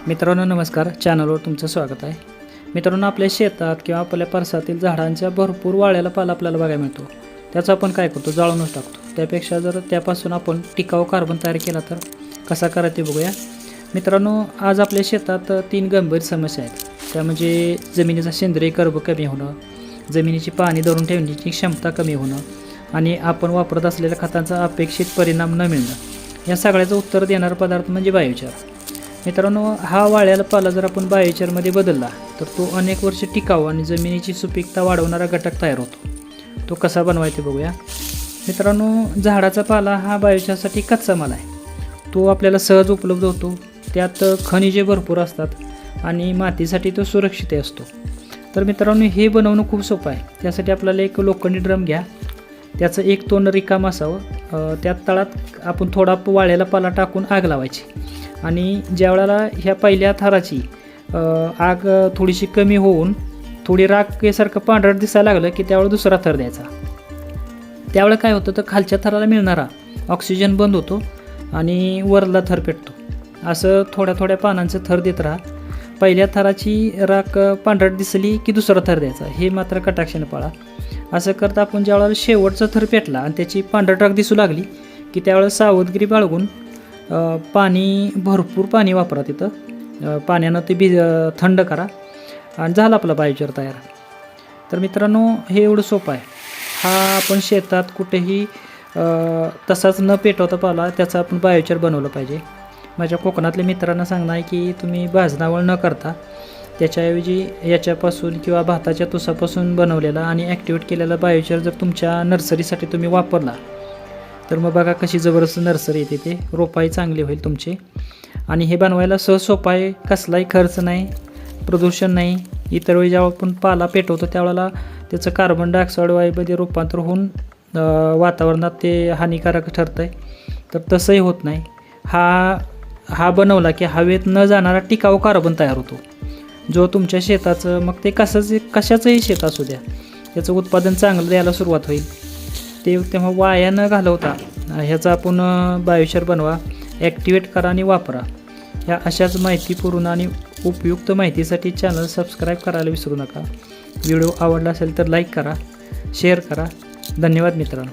मित्रांनो नमस्कार, चॅनलवर तुमचं स्वागत आहे. मित्रांनो, आपल्या शेतात किंवा आपल्या परसातील झाडांच्या भरपूर वाळलेला पाला आपल्याला बघायला मिळतो. त्याचं आपण काय करतो, जाळूनच टाकतो. त्यापेक्षा जर त्यापासून आपण टिकाऊ कार्बन तयार केला तर कसा करायचं ते बघूया. मित्रांनो, आज आपल्या शेतात 3 गंभीर समस्या आहेत. त्या म्हणजे जमिनीचा सेंद्रिय कर्ब कमी होणं, जमिनीची पाणी धरून ठेवण्याची क्षमता कमी होणं आणि आपण वापरत असलेल्या खतांचा अपेक्षित परिणाम न मिळणं. या सगळ्याचं उत्तर देणारा पदार्थ म्हणजे बायोचार. मित्रांनो, हा वाळलेला पाला जर आपण बायोचारमध्ये बदलला तर तो अनेक वर्ष टिकाऊ आणि जमिनीची सुपीकता वाढवणारा घटक तयार होतो. तो कसा बनवायचा बघूया. मित्रांनो, झाडाचा पाला हा बायोचारसाठी कच्चा माल आहे. तो आपल्याला सहज उपलब्ध होतो. त्यात खनिजे भरपूर असतात आणि मातीसाठी तो सुरक्षित असतो. तर मित्रांनो, हे बनवणं खूप सोपं आहे. त्यासाठी आपल्याला एक लोखंडी ड्रम घ्या. त्याचं एक तोंड रिकाम असावं. त्यात तळात आपण थोडा वाळलेला पाला टाकून आग लावायची आणि ज्यावेळेला ह्या पहिल्या थराची आग थोडीशी कमी होऊन थोडी राखेसारखं पांढरट दिसायला लागलं की त्यावेळेला दुसरा थर द्यायचा. त्यावेळेला काय होतं तर खालच्या थराला मिळणारा ऑक्सिजन बंद होतो आणि वरला थर पेटतो. असं थोड्या थोड्या पानांचं थर देत राहा. पहिल्या थराची राख पांढरट दिसली की दुसरा थर द्यायचा. हे मात्र कटाक्षाने पाळा. असं करता आपण ज्यावेळेला शेवटचा थर पेटला आणि त्याची पांढरट राख दिसू लागली की त्यावेळेला सावधगिरी बाळगून भरपूर पाणी वापरा. तिथं पाण्यानं ते थंड करा आणि झाला आपला बायोचार तयार. तर मित्रांनो, हे एवढं सोपं आहे. हा आपण शेतात कुठेही तसाच न पेटवता पाला त्याचा आपण बायोचार बनवलं पाहिजे. माझ्या कोकणातल्या मित्रांना सांगणं आहे की तुम्ही भाजनावळ न करता त्याच्याऐवजी याच्यापासून किंवा भाताच्या तुसापासून बनवलेला आणि ॲक्टिवेट केलेला बायोचार जर तुमच्या नर्सरीसाठी तुम्ही वापरला तर मग बघा कशी जबरदस्त नर्सरी येते. ते रोपाही चांगली होईल तुमचे. आणि हे बनवायला सहज सोपं आहे. कसलाही खर्च नाही, प्रदूषण नाही. इतर वेळी जेव्हा आपण पाला पेटवतो त्यावेळेला त्याचं कार्बन डायऑक्साईड वायूमध्ये रूपांतर होऊन वातावरणात ते हानिकारक ठरतं आहे. तर तसंही होत नाही. हा बनवला की हवेत न जाणारा टिकाऊ कार्बन तयार होतो, जो तुमच्या शेताचं मग ते कशाचंही शेत असू द्या त्याचं उत्पादन चांगलं द्यायला सुरुवात होईल. तेव्हा वाया न घालवता ह्याचा आपण बायोचार बनवा, ॲक्टिवेट करा आणि वापरा. ह्या अशाच माहितीपूर्ण आणि उपयुक्त माहितीसाठी चॅनल सबस्क्राईब करायला विसरू नका. व्हिडिओ आवडला असेल तर लाईक करा, शेअर करा. धन्यवाद मित्रांनो.